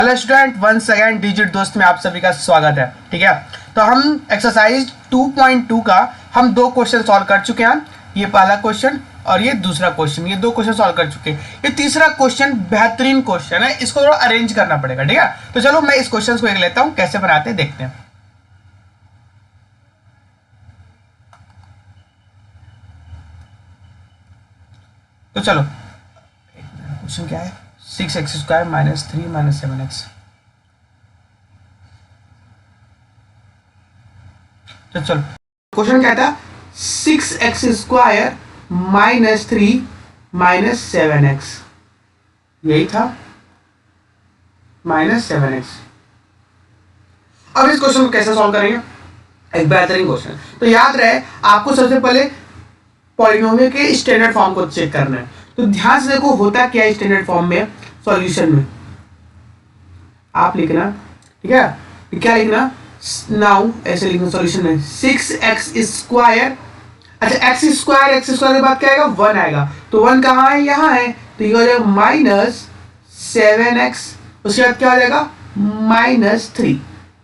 Hello student, once again digit दोस्त में आप सभी का स्वागत है। ठीक है, तो हम एक्सरसाइज 2.2 का हम दो क्वेश्चन सॉल्व कर चुके हैं। ये पहला क्वेश्चन और ये दूसरा क्वेश्चन, ये दो क्वेश्चन सॉल्व कर चुके हैं। ये तीसरा क्वेश्चन बेहतरीन क्वेश्चन है, इसको थोड़ा अरेंज करना पड़ेगा। ठीक है, तो चलो मैं इस क्वेश्चन को एक लेता हूं, कैसे बनाते हैं देखते हैं। तो चलो, क्वेश्चन क्या है? 6x² minus 3 minus 7x। तो चलो, क्वेश्चन क्या था? 6x² माइनस 3 माइनस 7x, यही था, माइनस 7x। अब इस क्वेश्चन को कैसे सॉल्व करेंगे? एक बेहतरीन क्वेश्चन। तो याद रहे, आपको सबसे पहले पॉलिनोमियल के स्टैंडर्ड फॉर्म को चेक करना है। तो ध्यान से देखो, होता क्या है स्टैंडर्ड फॉर्म में, सॉल्यूशन में आप लिखना, ठीक है, क्या लिखना? नाउ ऐसे लिखना सॉल्यूशन में 6x²। अच्छा, x² के बाद क्या आएगा? 1 आएगा। तो 1 कहाँ है? यहाँ है। तो ये हो जाएगा माइनस 7x। उसके बाद क्या हो जाएगा? माइनस 3।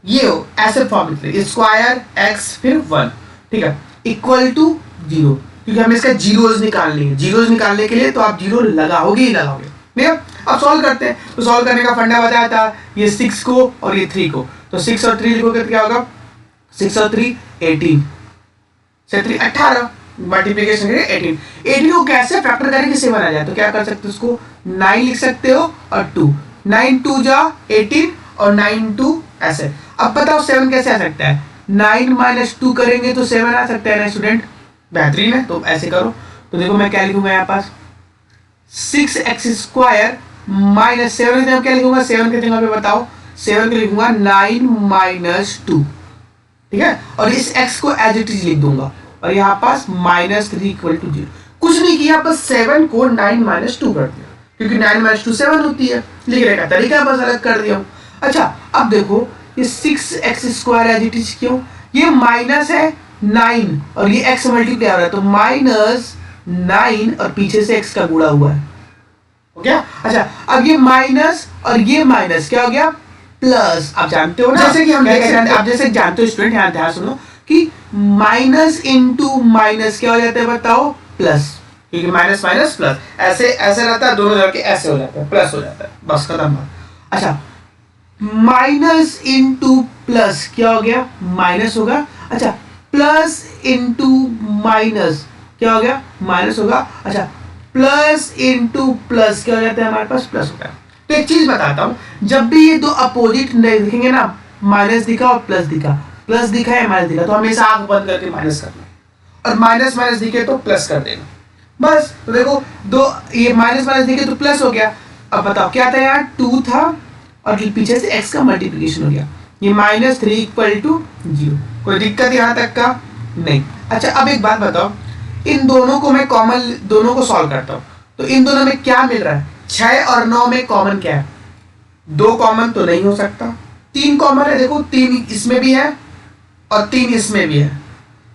ये हो ऐसे फॉर्म में स्क्वायर x फिर 1, ठीक है, इक्वल टू 0, क्योंकि हमें इसका जीरोज निकालनी है। जीरोज निकालने के लिए तो आप जीरो लगाओगे ही लगाओगे। ठीक है, अब सॉल्व करते हैं। तो सॉल्व करने का फंडा बताया था, ये 6 को और ये 3 को। तो 6 और 3 लिखोगे तो क्या होगा? 6 और 3 18 से 3 18, मल्टीप्लिकेशन करेंगे 18 को कैसे फैक्टर करेंगे 7 आ जाए तो क्या कर सकते हो? उसको 9 लिख सकते हो और 2, 9 2 जा 18 और 9 2 ऐसे। अब बताओ 7 कैसे आ सकता है? 9 माइनस 2 करेंगे तो 7 आ सकता है ना स्टूडेंट? बेहतरीन है, तो ऐसे करो। तो देखो मैं क्या लिखूंगा यहाँ पास, 6x² माइनस 7 की जगह क्या लिखूंगा? 7 की जगह पे बताओ, 7 को लिखूंगा 9 माइनस 2, ठीक है, और इस x को एज इट इज लिख दूंगा और यहाँ पास माइनस 3 इक्वल टू 0। कुछ नहीं किया, बस 7 को 9 माइनस 2 कर दिया, क्योंकि 9 माइनस 2 7 होती है। लिखने का तरीका बस अलग कर दिया हूँ। अच्छा, अब देखो ये 6x² एज इट इज क्यों? ये माइनस है 9 और ये x मल्टीप्लाई हो रहा है, तो माइनस 9 और पीछे से x का गुणा हुआ है। हो गया? अच्छा, अब ये माइनस और ये माइनस क्या हो गया? प्लस। आप जानते हो ना, जैसे कि हम आप जैसे जानते हो स्टूडेंट, यहाँ ध्यान सुनो कि माइनस इंटू माइनस क्या हो जाता है बताओ? प्लस, क्योंकि माइनस माइनस प्लस ऐसे ऐसे रहता है, दोनों जगह के ऐसे हो जाता है, प्लस हो जाता है, बस खत्म बात। अच्छा, माइनस इंटू प्लस क्या हो गया? माइनस होगा। अच्छा, प्लस इंटू माइनस क्या हो गया? माइनस होगा। अच्छा, प्लस इंटू प्लस क्या हो जाता है? हमारे पास प्लस होता है। तो एक चीज बताता हूं, जब भी ये दो अपोजिट दिखेंगे ना, माइनस दिखा और प्लस दिखा, प्लस दिखा या माइनस दिखा, तो हमेशा आंख बंद करके माइनस करना, और माइनस माइनस दिखे तो प्लस कर देना, बस। तो देखो, दो ये माइनस माइनस दिखे तो प्लस हो गया। अब बताओ क्या था? यहाँ 2 था और पीछे से x का मल्टीप्लिकेशन हो गया, ये माइनस 3 इक्वल टू 0। कोई दिक्कत यहाँ तक का नहीं। अच्छा, अब एक बात बताओ, इन दोनों को मैं कॉमन, दोनों को सॉल्व करता हूं, तो इन दोनों में क्या मिल रहा है? 6 और 9 में कॉमन क्या है? 2 कॉमन तो नहीं हो सकता, 3 कॉमन है। देखो 3 इसमें भी है और 3 इसमें भी है।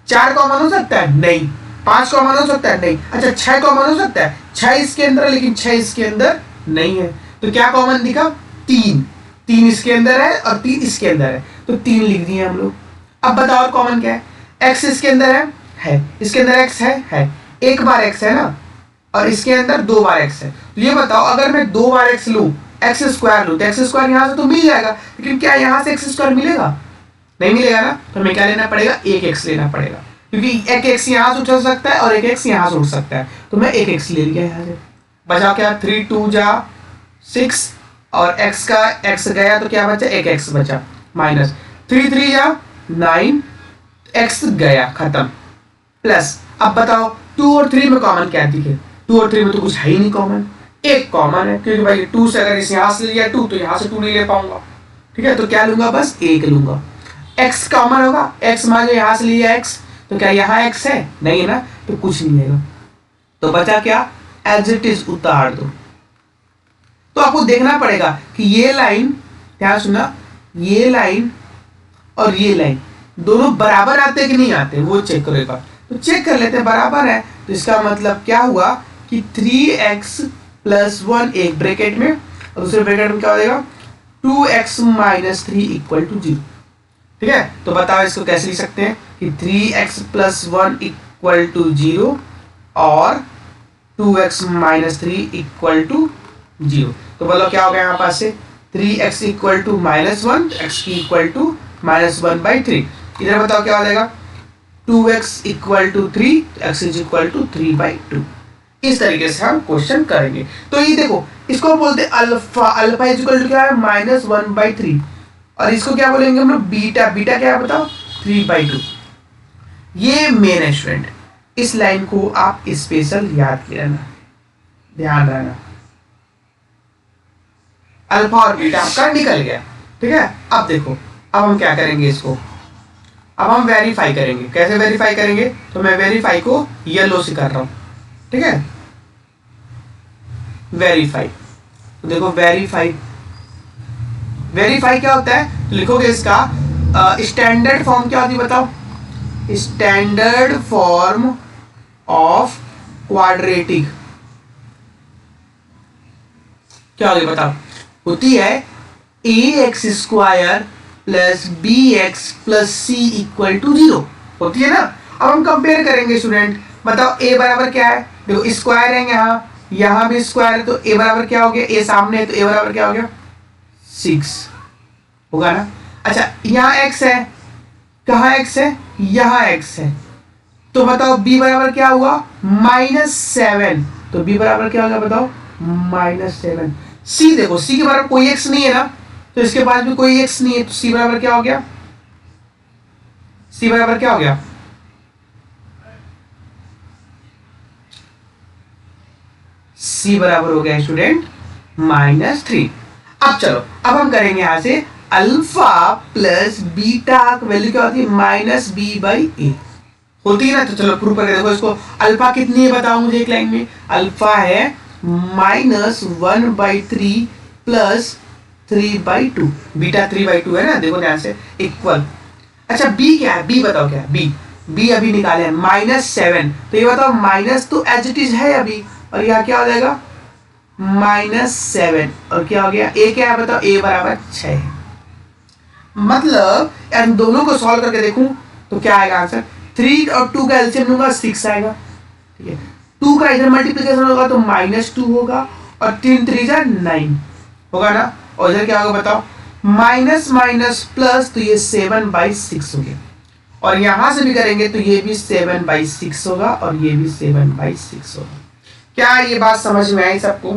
4 कॉमन हो सकता है? नहीं। 5 कॉमन हो सकता है? नहीं। अच्छा, 6 कॉमन हो सकता है? 6 इसके अंदर है, लेकिन 6 इसके अंदर नहीं है। तो क्या कॉमन दिखा? 3 इसके अंदर है और 3 इसके अंदर है, तो 3 लिख दिए हम लोग। अब बताओ और कॉमन क्या है? x इसके अंदर है, इसके अंदर x है, एक बार x है ना, और इसके अंदर 2 बार x है। तो ये बताओ, अगर मैं 2 बार x लूं, x² लूं, तो x² यहां से तो मिल जाएगा, लेकिन क्या यहां से x² मिलेगा? नहीं मिलेगा ना। तो हमें क्या लेना पड़ेगा? एक x लेना पड़ेगा, क्योंकि एक x यहां से उठ सकता है और एक x यहां से उठ सकता है। तो मैं एक x ले लिया यहां से। बचा क्या? 3 2 जा 6 और x का x गया तो क्या बचा? एक x बचा, माइनस 3 3 जा 9, x गया, खत्म, प्लस। अब बताओ 2 और 3 में कॉमन क्या दिखे? 2 और 3 में तो कुछ है ही नहीं कॉमन, एक कॉमन है, क्योंकि भाई 2 से अगर इस यहां से लिया 2 तो यहां से 2 नहीं ले पाऊंगा, ठीक है। तो क्या लूंगा? बस एक लूंगा। x कॉमन होगा, x मान लो यहां से लिया x, तो क्या यहां x है? नहीं है ना, तो कुछ नहीं लेगा। तो बचा क्या? एज इट इज उतार दो। तो आपको देखना पड़ेगा कि ये लाइन, ध्यान सुना, ये लाइन और ये लाइन दोनों बराबर आते कि नहीं आते, वो चेक करो एक बार। तो चेक कर लेते हैं, बराबर है, तो इसका मतलब क्या हुआ कि 3x + 1 एक ब्रैकेट में और दूसरे ब्रैकेट में क्या हो जाएगा? 2x minus 3 equal to 0। ठीक है, तो बताओ इसको कैसे लिख सकते हैं कि 3x प्लस 1 इक्वल टू 0 और 2x माइनस 3 इक्वल टू 0। तो बोलो क्या हो गया यहाँ पास से 3x equal to minus 1, x की इक्वल टू माइनस 1/3। इधर बताओ क्या हो जाएगा 2x equal to 3, x is equal to 3/2। इस तरीके से हम क्वेश्चन करेंगे। तो ये देखो इसको बोलते हैं alpha, alpha is equal to क्या है -1/3, और इसको क्या बोलेंगे हम लोग बीटा, बीटा क्या है बताओ 3/2। ये मेन है स्टूडेंट, इस लाइन को आप स्पेशल याद किया रहना, ध्यान रहना। अल्फा और बीटा आपका निकल गया। ठीक है, अब देखो अब हम क्या करेंगे इसको, अब हम वेरीफाई करेंगे। कैसे वेरीफाई करेंगे, तो मैं वेरीफाई को येलो से कर रहा हूं। ठीक है, वेरीफाई, तो देखो वेरीफाई, वेरीफाई क्या होता है, तो लिखोगे इसका स्टैंडर्ड फॉर्म क्या होती है बताओ, स्टैंडर्ड फॉर्म ऑफ क्वाड्रेटिक क्या होगी बताओ, होती है ax² plus bx plus c equal to 0 होती है ना। अब हम कंपेयर करेंगे स्टूडेंट, बताओ a बराबर क्या है, देखो स्क्वायर है यहाँ, यहाँ भी स्क्वायर है, तो a बराबर क्या हो गया, a सामने है तो a बराबर क्या हो गया 6 होगा ना। अच्छा यहाँ x है, कहाँ x है, यहाँ x है, तो बताओ b बराबर क्या हुआ -7, तो b बराबर क्या होगा बताओ -7। c देखो c के बराबर कोई x नहीं है ना, तो इसके पास भी कोई x नहीं है, तो c बराबर क्या हो गया, c बराबर क्या हो गया c बराबर हो गया स्टूडेंट -3। अब चलो अब हम करेंगे यहां से अल्फा प्लस बीटा की वैल्यू क्या होती है -b/a होती है ना। तो चलो प्रूव करके देखो इसको, अल्फा कितनी है बताओ मुझे एक लाइन में, अल्फा है -1/3 प्लस 3/2, बीटा 3/2 है ना, देखो ध्यान से इक्वल। अच्छा b क्या है, b बताओ क्या है, b अभी निकाले -7, तो ये बताओ माइनस तो एज इट इज है अभी, और यहाँ क्या हो जाएगा -7, और क्या हो गया a क्या है बताओ, a बराबर 6 है। मतलब इन दोनों को सॉल्व करके देखूं तो क्या आएगा आंसर, 3 और 2 का एलसीएम लूंगा 6 आएगा। ठीक है, 2 का इधर मल्टीप्लिकेशन होगा तो -2 होगा, और 3 3 जा 9 होगा ना, और इधर क्या होगा बताओ माइनस माइनस प्लस, तो ये 7/6 हो गया, और यहां से भी करेंगे तो ये भी 7/6 होगा, और ये भी 7/6 होगा। क्या ये बात समझ में आई सबको,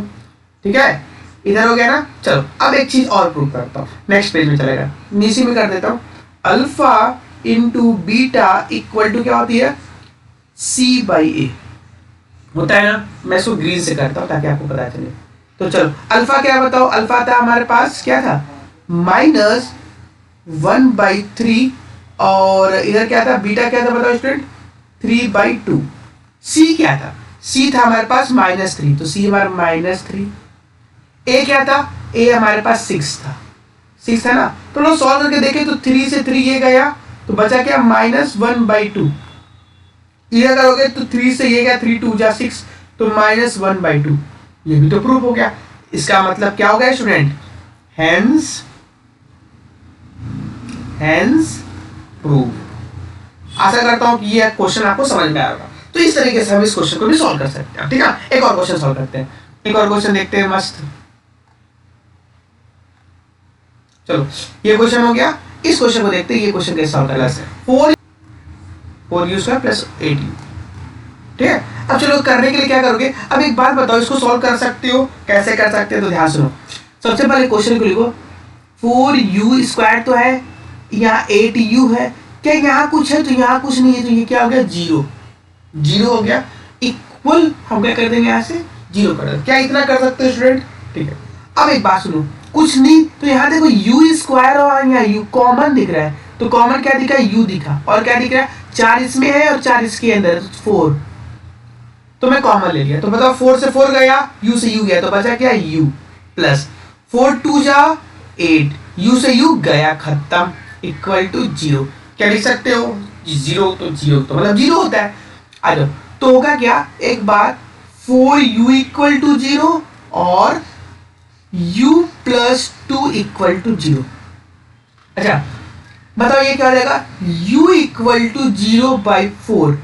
ठीक है, इधर हो गया ना। चलो अब एक चीज और प्रूव करता हूँ, नेक्स्ट पेज में चलेगा, नीचे में कर देता हूँ, alpha into beta equal to क्या होती है c/a होता है ना। मैं इसको ग्रीन से करता हूँ ताकि आपको पता चले। तो चलो अल्फा क्या बताओ, अल्फा था हमारे पास क्या था -1/3, और इधर क्या था बीटा क्या था बताओ स्टूडेंट 3/2। सी क्या था, सी था हमारे पास -3, तो सी हमारा -3। ए क्या था, ए हमारे पास 6 था, 6 था ना। तो लोग सॉल्व करके देखें तो 3 से 3 ये गया, तो बचा क्या -1/2। इधर करोगे तो 3 से ये गया 3 2 जा 6, तो -1/2। ये भी तो प्रूफ हो गया। इसका मतलब क्या हो गया स्टूडेंट, हेंस प्रूफ। आशा करता हूं कि ये क्वेश्चन आपको समझ में आएगा। तो इस तरीके से हम इस क्वेश्चन को भी सॉल्व कर सकते हैं। ठीक है, एक और क्वेश्चन सॉल्व करते हैं, एक और क्वेश्चन देखते हैं मस्त। चलो ये क्वेश्चन हो गया, इस क्वेश्चन को देखते हैं ये क्वेश्चन कैसे सॉल्व करना है। 4u² plus 8u। ठीक है, अब चलो करने के लिए क्या करोगे, अब एक बात बताओ, इसको सॉल्व कर सकते हो, कैसे कर सकते हो, तो ध्यान सुनो। सबसे पहले क्वेश्चन को लिखो, 4u² तो है, यहाँ 8u है, क्या यहाँ कुछ है, तो यहाँ कुछ नहीं है, तो ये क्या हो गया 0 हो गया, इक्वल हम क्या कर देंगे यहाँ से 0 कर देंगे। क्या इतना कर सकते हो स्टूडेंट, ठीक है। अब एक बात सुनो, कुछ नहीं तो यहाँ देखो u² और यहाँ u कॉमन दिख रहा है, तो कॉमन क्या दिखा u दिखा, और क्या दिख रहा है 4 इसमें है और 4 इसके अंदर है, तो 4, तो मैं कॉमन ले लिया। तो बताओ 4 से 4 गया, u से u गया, तो बचा क्या u प्लस 4 2 जा 8, u से u गया खत्म, इक्वल टू 0। क्या लिख सकते हो 0, तो 0 तो मतलब 0 होता है। आ जाओ, तो होगा क्या, एक बार 4u = 0 और u प्लस 2 इक्वल टू 0। अच्छा बताओ ये क्या हो जाएगा, u इक्वल टू 0/4,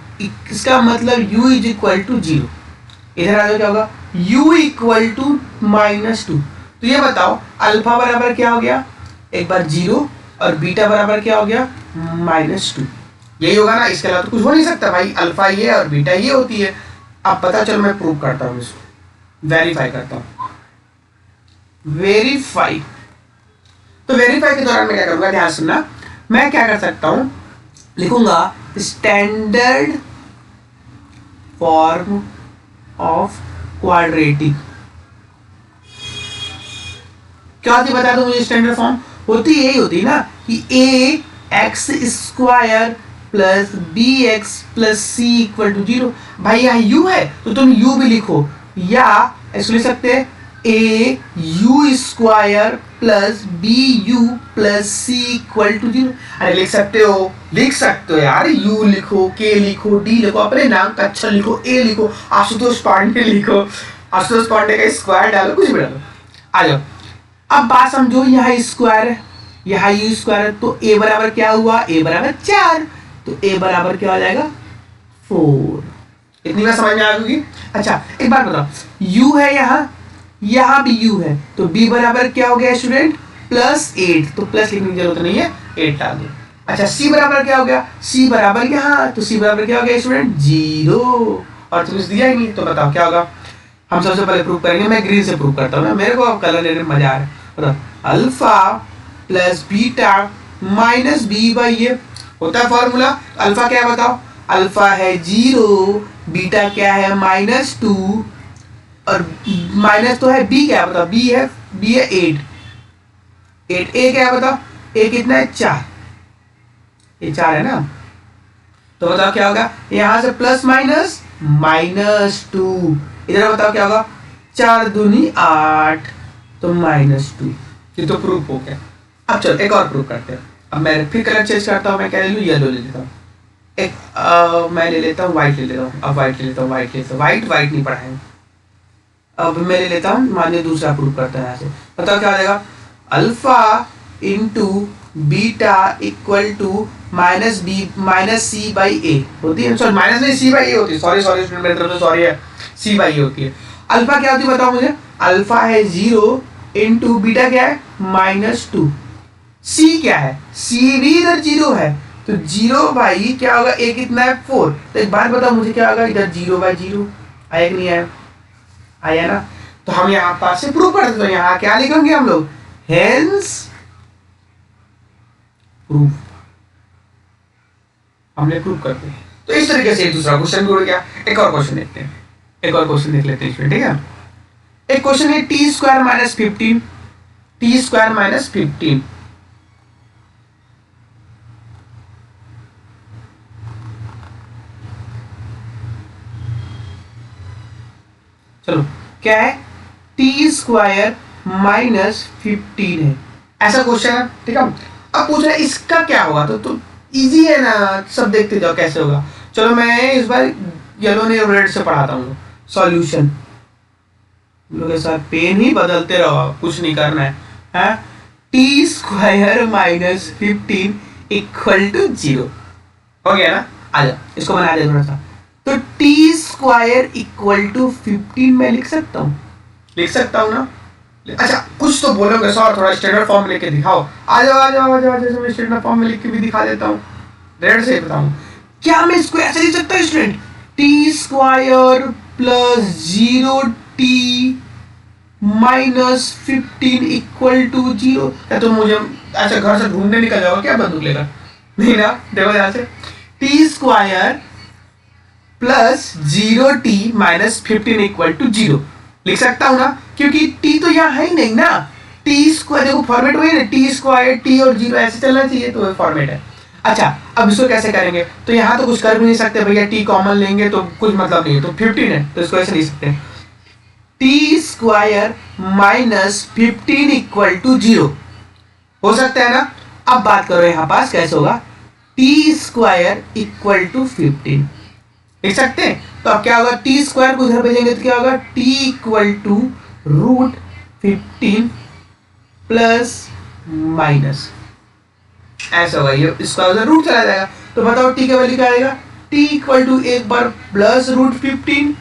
इसका मतलब u इज इक्वल टू 0। इधर आ जाओ, क्या होगा, u इक्वल टू -2। तो ये बताओ अल्फा बराबर क्या हो गया, एक बार 0, और बीटा बराबर क्या हो गया, -2। यही होगा ना, इसके अलावा तो कुछ हो नहीं सकता भाई, अल्फा ये और बीटा ये होती है। अब पता चलो मैं प्रूव करता हूँ, इसको वेरीफाई करता हूँ। वेरीफाई, तो वेरीफाई के दौरान मैं क्या करूंगा, ध्यान सुनना, मैं क्या कर सकता हूं, लिखूंगा स्टैंडर्ड फॉर्म ऑफ क्वाड्रेटिक। क्या होती बता दो मुझे, स्टैंडर्ड फॉर्म होती यही होती ना कि ax² plus bx plus c equal to 0। भाई यहाँ u है तो तुम u भी लिखो, या इसको लिख सकते हैं au² plus bu plus c equal to 0। अरे लिख सकते हो यार, u लिखो, k लिखो, d लिखो, अपने नाम का अक्षर लिखो, a लिखो, आशुतोष पांडे लिखो, आशुतोष पांडे का स्क्वायर डालो, कुछ भी डालो। आ जाओ, अब बात समझो, यहाँ स्क्वायर है, यहाँ u स्क्वायर है, तो a बराबर क्या हुआ, a बराबर 4, तो a बराबर क्या हो जाएगा 4। इतनी बात समझ में आ गई। अच्छा एक बात बताओ, u है यहाँ भी u है, तो b बराबर क्या हो गया स्टूडेंट, +8, तो प्लस लिखने की जरूरत नहीं है, 8 डाल दो। अच्छा c बराबर क्या हो गया, c बराबर यहाँ, तो c बराबर क्या हो गया स्टूडेंट 0, और तुमने दिया ही नहीं, तो बताओ क्या होगा। हम सबसे पहले प्रूव करेंगे, मैं ग्रीन से प्रूव करता हूँ ना, मेरे को अब कलर लेने में मजा आ रहा है। बताओ, alpha plus beta minus B by A होता है फॉर्मूला। अल्फा क्या है बताओ, अल्फा है 0, बीटा क्या है -2, और माइनस तो है, बी क्या है बताओ, बी है 8, ए क्या है बताओ, ए कितना है 4, ये 4 है ना, तो बताओ क्या होगा, यहां से प्लस माइनस -2, इधर बताओ क्या होगा, 4 दूनी 8, तो -2। ये तो प्रूफ हो गया। अब चलो एक और प्रूफ करते हैं। अब मैं फिर कलर चेंज करता हूँ, मैं क्या ले लूँ, येलो ले लेता हूँ, एक मैं ले लेता हूँ व्हाइट ले लेता हूँ, अब व्हाइट ले लेता हूँ, व्हाइट नहीं पढ़ा है। अब मैं ले लेता हूँ, मानिए दूसरा प्रूफ करता है यहाँ से, बताओ क्या हो जाएगा, alpha into beta equal to -c by A होती है, सॉरी माइनस नहीं, सी बाई ए होती है, सॉरी स्टूडेंट मेरी तरफ से सॉरी है, सी बाई ए होती है। अल्फा क्या होती है बताओ मुझे, अल्फा है 0 इंटू बीटा क्या है -2, सी क्या है, सी भी इधर 0 है, तो 0 बाई क्या होगा, ए कितना है 4, तो एक बात बताओ मुझे क्या होगा, इधर 0/0 आया कि नहीं आया, आया ना। तो हम यहाँ पास से प्रूव करते, तो यहाँ क्या लिखेंगे हम लोग, हेंस प्रूफ, हमने प्रूव कर दिया। तो इस तरीके से एक दूसरा क्वेश्चन भी उड़ गया। एक और क्वेश्चन देखते हैं, एक और क्वेश्चन देख लेते हैं इसमें, ठीक है। एक क्वेश्चन है t² - 15, t² - 15, चलो क्या है, t² - 15 है, ऐसा क्वेश्चन है, ठीक है। अब पूछ रहा है इसका क्या होगा, तो इजी है ना, सब देखते जाओ कैसे होगा। चलो मैं इस बार येलो ने रेड से पढ़ाता हूँ सॉल्यूशन, लोग के साथ पेन ही बदलते रहो, कुछ नहीं करना है। t² - 15 इक्वल टू 0 हो गया ना। आ जाओ इसको बना दे थोड़ा सा, तो t² इक्वल टू 15 मैं लिख सकता हूँ ना। अच्छा कुछ तो बोलोगे सर, थोड़ा स्टैंडर्ड फॉर्म लेके दिखाओ, आ जाओ मैं स्टैंडर्ड फॉर्म में लिख के भी दिखा देता हूँ, रेड से बताऊँ। क्या मैं इसको ऐसे लिख सकता हूँ student, t² plus 0t -15 equal to 0। क्या तुम मुझे ऐसे घर से ढूंढने निकल जाओगे क्या बंदूक लेकर, नहीं ना। देखो यहाँ से t² plus 0t -15 equal to 0 लिख सकता हूँ ना, क्योंकि t तो यहाँ है ही नहीं ना, t² देखो फॉर्मेट वही ना, t² t और 0 ऐसे चलना चाहिए, तो फॉर्मेट है। अच्छा अब इसको कैसे करेंगे, तो यहाँ तो कुछ कर भी नहीं सकते भैया, t कॉमन लेंगे तो कुछ मतलब नहीं है, तो 15 है, तो इसको ऐसे लिख सकते हैं, t² - 15 इक्वल टू 0 हो सकता है ना। अब बात करो यहाँ पास कैसे होगा, t² इक्वल टू 15 लिख सकते हैं। तो अब क्या होगा, t² को इधर भेजेंगे तो क्या होगा, t equal to 15 plus minus, ऐसा होगा, ये इसका उधर रूट चला जाएगा। तो बताओ टी का वैल्यू क्या आएगा, टी इक्वल टू एक बार प्लस रूट 15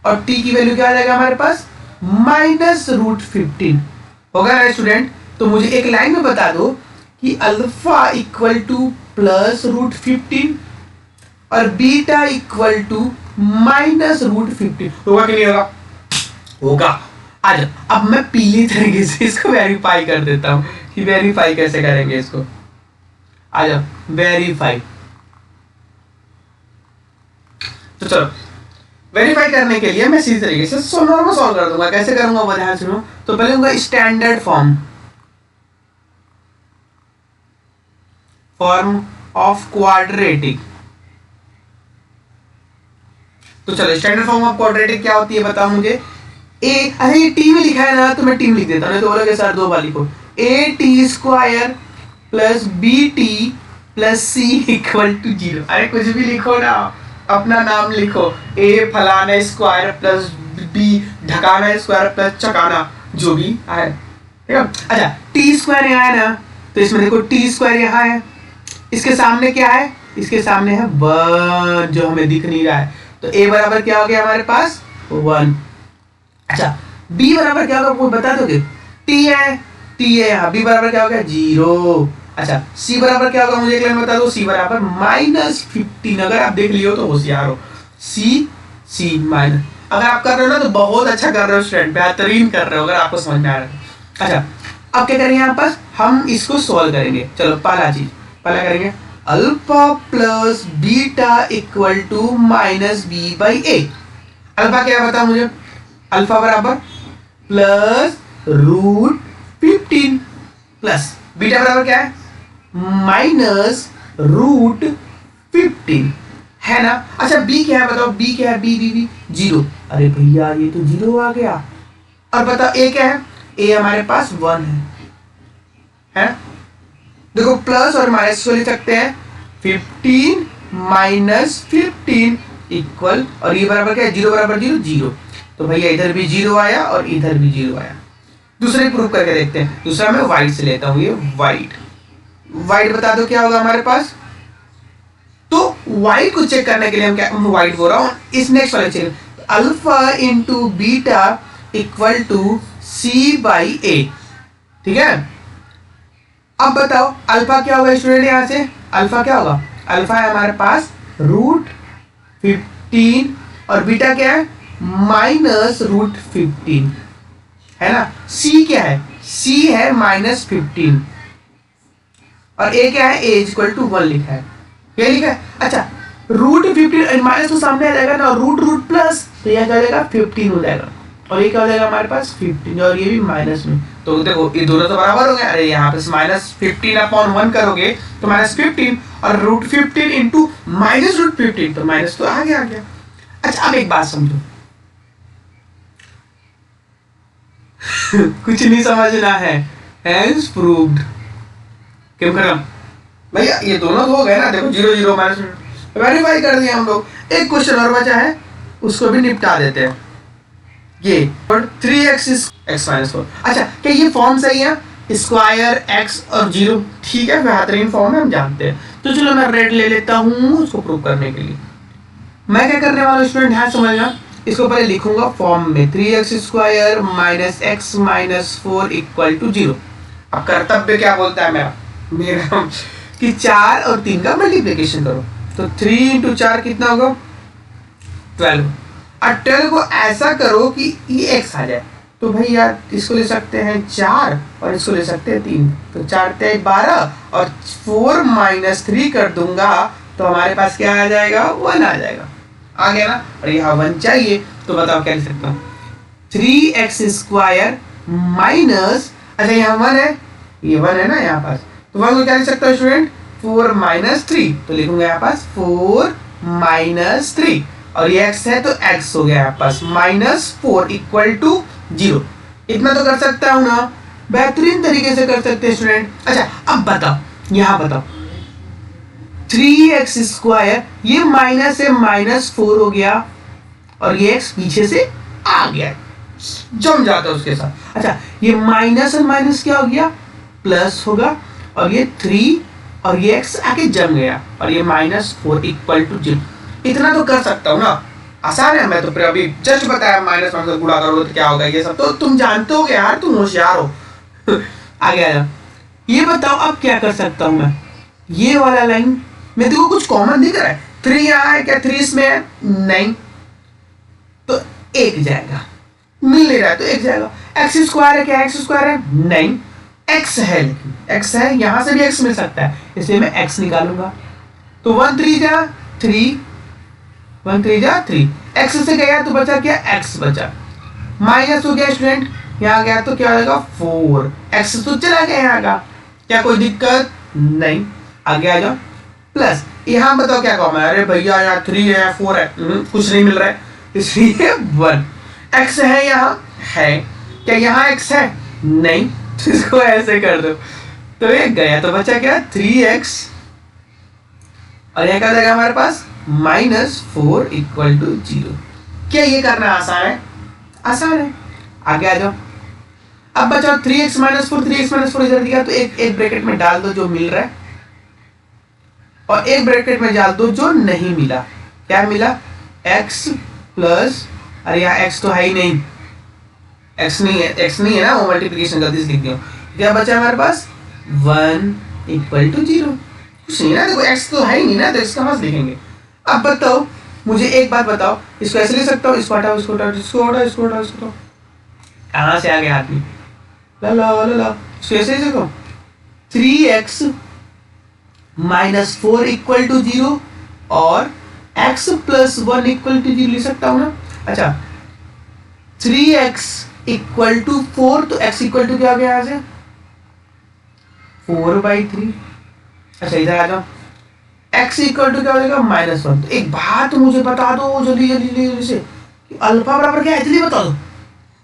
और टी की वैल्यू क्या आ जाएगा हमारे पास माइनस रूट 15 होगा ना स्टूडेंट। तो मुझे एक लाइन में बता दो कि alpha equal to plus root 15 और beta equal to minus root 15 होगा कि नहीं होगा, होगा। आज अब मैं पीली तरीके से इसको वेरीफाई कर देता हूं कि वेरीफाई कैसे करेंगे इसको। आ जाओ वेरीफाई। तो चलो वेरीफाई करने के लिए मैं सीधी तरीके से नॉर्मल सॉल्व कर दूंगा। कैसे करूंगा वो ध्यान सुनो। तो पहले होगा स्टैंडर्ड फॉर्म ऑफ क्वाड्रेटिक। तो चलो स्टैंडर्ड फॉर्म ऑफ क्वाड्रेटिक क्या होती है बताओ मुझे। ए, अरे ये टी में लिखा है ना तो मैं टी में लिख देता हूँ, नहीं तो बोलोगे सर दो बार लिखो। A T square plus B T plus C equal to 0। अरे कुछ भी लिखो ना, अपना नाम लिखो। ए फलाना स्क्वायर प्लस बी ढकाना स्क्वायर प्लस चकाना, जो भी है ठीक है। अच्छा टी स्क्वायर यहाँ है ना, तो इसमें देखो टी स्क्वायर यहाँ है, इसके सामने क्या है, इसके सामने है 1 जो हमें दिख नहीं रहा है। तो ए बराबर क्या हो गया हमारे पास 1। अच्छा b बराबर क्या होगा वो बता दोगे। t है यहाँ, b बराबर क्या होगा 0। अच्छा c बराबर क्या होगा मुझे एक लाइन बता दो। c बराबर -15। अगर आप देख लियो तो होशियार हो। c माइनस, अगर आप कर रहे हो ना तो बहुत अच्छा कर रहे हो स्टूडेंट, बेहतरीन कर रहे हो अगर आपको समझ में आ रहा है। अच्छा अब क्या करेंगे यहाँ पर हम इसको सॉल्व करेंगे। चलो पहला करेंगे alpha plus beta equal to minus B by A. Alpha क्या बता मुझे, अल्फा बराबर प्लस रूट 15 प्लस बीटा बराबर क्या है माइनस रूट 15 है ना। अच्छा बी क्या है बताओ, बी क्या है, बी 0। अरे भैया ये तो 0 आ गया। और बताओ ए क्या है, ए हमारे पास 1 है ना। देखो प्लस और माइनस को लिख सकते हैं 15 माइनस 15 इक्वल, और ये बराबर क्या है 0 बराबर 0। तो भैया इधर भी 0 आया और इधर भी 0 आया। दूसरे प्रूफ करके देखते हैं। दूसरा मैं व्हाइट से लेता हूं, ये व्हाइट बता दो क्या होगा हमारे पास। तो व्हाइट को चेक करने के लिए हम क्या व्हाइट बोल रहा हूं, इस नेक्स्ट वाले check alpha into beta equal to C by A. ठीक है अब बताओ अल्फा क्या होगा स्टूडेंट, यहां से अल्फा क्या होगा, अल्फा है हमारे पास रूट 15 और बीटा क्या है माइनस रूट 15 है ना। सी क्या है, सी है माइनस 15 और ए क्या है, ए इक्वल टू 1 लिखा है, क्या लिखा है। अच्छा रूट 15 माइनस तो सामने आ जाएगा ना, रूट प्लस तो यह क्या हो जाएगा 15 हो जाएगा, और ये क्या हो जाएगा हमारे पास 15 और ये भी माइनस में। तो देखो ये दोनों तो बराबर हो गए। अरे यहाँ पे -15/1 करोगे तो -15 और रूट 15 इंटू माइनस रूट 15 तो माइनस तो आ गया। अच्छा अब एक बात समझो कुछ नहीं समझना है, हैंस प्रूव्ड। क्यों करा भैया, ये दोनों तो हो गए ना, देखो 0 0 माइनस वेरीफाई कर दिया हम लोग। एक क्वेश्चन और बचा है, उसको भी निपटा देते हैं। ये 3x x माइनस 4। अच्छा क्या ये फॉर्म सही है, स्क्वायर x और 0, ठीक है बेहतरीन फॉर्म है हम जानते हैं। तो चलो मैं रेड ले लेता हूँ उसको प्रूव करने के लिए। मैं क्या करने वाला हूँ स्टूडेंट ध्यान समझना, इसको पहले लिखूंगा फॉर्म में 3x square minus x minus 4 equal to 0। अब कर्तव्य क्या बोलता है मेरा कि 4 और 3 का मल्टीप्लिकेशन करो। तो 3 इंटू 4 कितना होगा 12। और 12 को ऐसा करो कि ये x आ जाए। तो भाई यार इसको ले सकते हैं 4 और इसको ले सकते हैं 3। तो 4 × 12 और 4 माइनस 3 कर दूंगा तो हमारे पास क्या आ जाएगा 1 आ जाएगा। आ गया ना, और यहाँ 1 चाहिए तो बताओ क्या लिख सकता हूँ 3x स्क्वायर माइनस, अच्छा यहाँ 1 है, ये 1 है ना यहाँ पास, तो 1 को क्या लिख सकता हूँ स्टूडेंट 4 माइनस 3। तो लिखूंगा यहाँ पास 4 माइनस 3 और ये x है तो x हो गया यहाँ पास -4 इक्वल टू 0। इतना तो कर सकता हूँ ना, बेहतरीन तरीके से कर सकते हैं स्टूडेंट। अच्छा अब बताओ यहाँ बताओ 3x स्क्वायर, ये माइनस है -4 हो गया और ये x पीछे से आ गया। जम जाता है उसके साथ। अच्छा, ये माइनस और माइनस क्या हो गया, प्लस होगा, और ये 3 और ये x आके जम गया, और ये -4 इक्वल टू 0। इतना तो कर सकता हूँ ना, आसान है। मैं तो फिर अभी जस्ट बताया माइनस माइनस गुणा करोगे तो क्या होगा, ये सब तो तुम जानते हो यार, तुम होशियार हो। आगे आ जाओ, ये बताओ अब क्या कर सकता हूँ मैं। ये वाला लाइन में देखो कुछ कॉमन दिख रहा है, 3 यहाँ है क्या, 3 इसमें है नहीं, तो 1 जाएगा, मिल नहीं रहा है तो 1 जाएगा। एक्स स्क्वायर है क्या, एक्स स्क्वायर है नहीं, एक्स है, लेकिन एक्स है, यहां से भी एक्स मिल सकता है, इसलिए मैं एक्स निकालूंगा। तो 1 3 जा 3, 1 3 जा 3, एक्स से गया तो बचा क्या, एक्स बचा, माइनस हो गया स्टूडेंट, यहाँ गया तो क्या हो जाएगा 4, एक्स तो चला गया यहाँ का, क्या कोई दिक्कत नहीं। आगे आ जाओ, प्लस यहाँ बताओ क्या कॉमन है, अरे भैया यहाँ 3 है 4 है, कुछ नहीं मिल रहा है, इसलिए 1, एक्स है यहाँ है, क्या यहाँ एक्स है नहीं, तो इसको ऐसे कर दो, तो ये गया तो बचा क्या 3x, और यहाँ क्या जाएगा हमारे पास -4 इक्वल टू 0। क्या ये करना आसान है, आसान है। आगे आ जाओ, अब बचाओ 3x -4, 3x -4 इधर दिया तो एक ब्रैकेट में डाल दो जो मिल रहा है, और एक ब्रैकेट में डाल दो जो नहीं मिला। क्या मिला, x प्लस, अरे यहाँ x तो है ही नहीं, x नहीं है ना, वो मल्टीप्लिकेशन गलती से लिख दिया। क्या बचा हमारे पास 1 इक्वल टू 0, कुछ नहीं ना, देखो x तो है ही नहीं ना, तो इसका पास लिखेंगे। अब बताओ मुझे एक बात बताओ, इसको ऐसे लिख सकता हूँ, इसको हटाओ, इसको हटाओ, इसको हटाओ, इसको हटाओ, इसको हटाओ, कहाँ से आ गया आदमी, ला ला ला ला, इसको ऐसे लिख सकता हूँ 3x -4 इक्वल टू 0 और x प्लस 1 इक्वल टू 0 लिख सकता हूँ ना। अच्छा, 3x इक्वल टू 4, तो x इक्वल टू क्या हो गया यहाँ से 4/3। अच्छा इधर आ जाओ, x इक्वल टू क्या हो जाएगा -1। तो एक बात मुझे बता दो जल्दी जल्दी जल्दी से, कि अल्फा बराबर क्या है, जल्दी बता दो,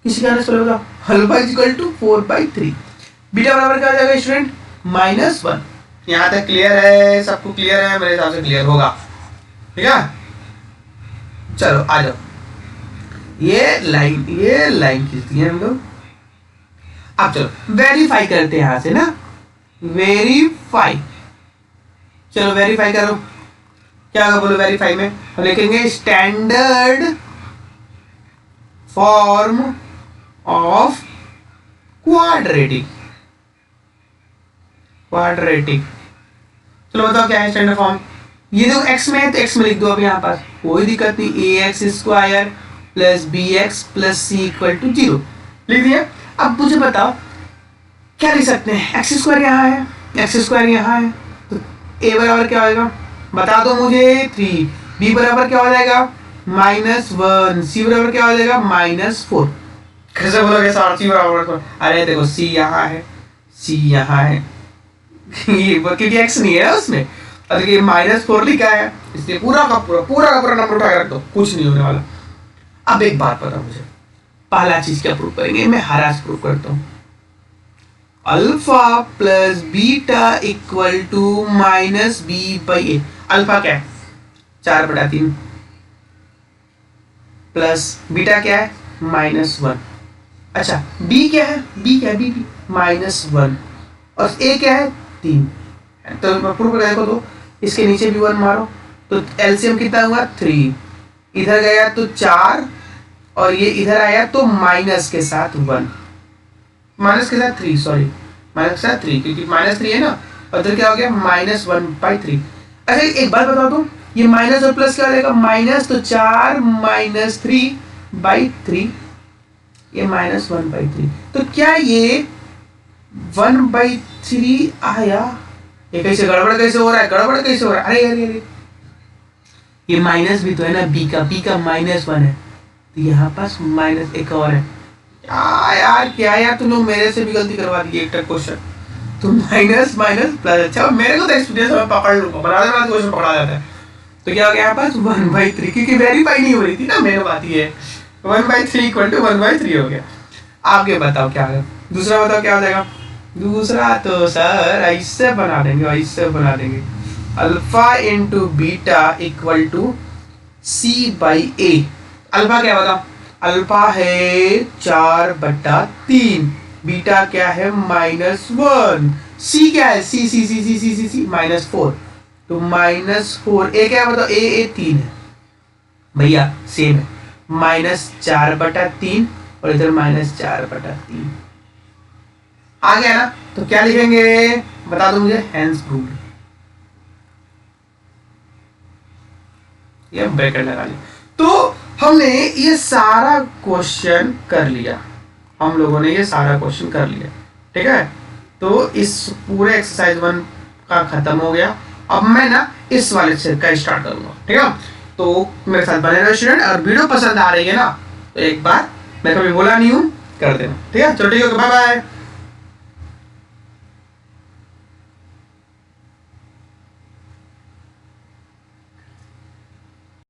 किसी का आंसर बताओ। अल्फा इक्वल टू 4/3, बीटा बराबर क्या हो जाएगा स्टूडेंट -1। यहाँ तक क्लियर है, सबको क्लियर है, मेरे हिसाब से क्लियर होगा, ठीक है। चलो आ जाओ, ये लाइन खींचती है हम लोग। अब चलो वेरीफाई करते हैं यहां से ना, वेरीफाई, चलो वेरीफाई करो, क्या होगा बोलो वेरीफाई में, हम लिखेंगे स्टैंडर्ड फॉर्म ऑफ क्वाड्रेटिक, चलो बताओ क्या है स्टैंडर्ड फॉर्म। ये देखो x में है तो x में लिख दो, अब यहाँ पास कोई दिक्कत नहीं, ax² plus bx plus c equal to 0 लिख दिया। अब मुझे बताओ क्या लिख सकते हैं, x² यहाँ है, x² यहाँ है, तो a बराबर क्या होगा बता दो मुझे 3, b बराबर क्या हो जाएगा -1, c बराबर क्या हो जाएगा -4। कैसे बोलोगे सर c बराबर, अरे देखो c यहाँ है, c यहाँ है, ये क्योंकि x नहीं है उसमें, और देखिए -4 लिखा है, इसलिए पूरा का पूरा नंबर उठा के रख दो, कुछ नहीं होने वाला। अब एक बात बताओ मुझे, पहला चीज क्या प्रूव करेंगे, मैं हरा से प्रूव करता हूँ, alpha plus beta equal to -b/a। Alpha क्या है 4/3 प्लस बीटा क्या है -1। अच्छा b क्या है, b -1 और a क्या है 3। तो प्रूव देखो, तो इसके नीचे भी 1 मारो, तो एलसीएम कितना हुआ 3, इधर गया तो 4 और ये इधर आया तो माइनस के साथ 1, माइनस के साथ 3, सॉरी माइनस के साथ 3, क्योंकि -3 है ना, और इधर क्या हो गया -1/3। अच्छा एक बात बताओ, तो ये माइनस और प्लस क्या हो जाएगा, माइनस तो 4 -3/3, ये -1/3, तो क्या ये 1/3 आया। ये कैसे गड़बड़ कैसे हो रहा है, गड़बड़ कैसे हो रहा है, अरे अरे ये माइनस भी तो है ना, b का -1 है, तो यहाँ पास माइनस एक और है। यार क्या यार तुम लोग मेरे से भी गलती करवा दी एक क्वेश्चन, तो माइनस प्लस। अच्छा मेरे को तो एक्सपीरियंस है, मैं पकड़ लूंगा, बना देना क्वेश्चन पकड़ा जाता है। तो क्या हो गया यहाँ पास 1/3, क्योंकि वेरीफाई नहीं हो रही थी ना, मेरे बात ही है 1/3 इक्वल टू 1/3 हो गया। आगे बताओ क्या है, दूसरा बताओ क्या हो जाएगा। दूसरा तो सर ऐसे बना देंगे, alpha into beta equal to c/a। Alpha क्या बताओ, अल्फा है 4/3, बीटा क्या है -1, सी क्या है सी सी सी सी सी सी सी -4, तो -4, ए क्या है बताओ, ए 3 है भैया, सेम है, -4/3 और इधर -4/3 आ गया ना। तो क्या लिखेंगे बता दो मुझे, हेंस प्रूव्ड, ये ब्रैकेट लगा लिया। तो हमने ये सारा क्वेश्चन कर लिया, हम लोगों ने ये सारा क्वेश्चन कर लिया, ठीक है। तो इस पूरे एक्सरसाइज 1 का खत्म हो गया। अब मैं ना इस वाले से का स्टार्ट करूंगा, ठीक है। तो मेरे साथ बने रहो स्टूडेंट, और वीडियो पसंद आ रही है ना तो एक बार, मैं कभी बोला नहीं हूँ, कर देना, ठीक है। चलो ठीक है, बाय बाय।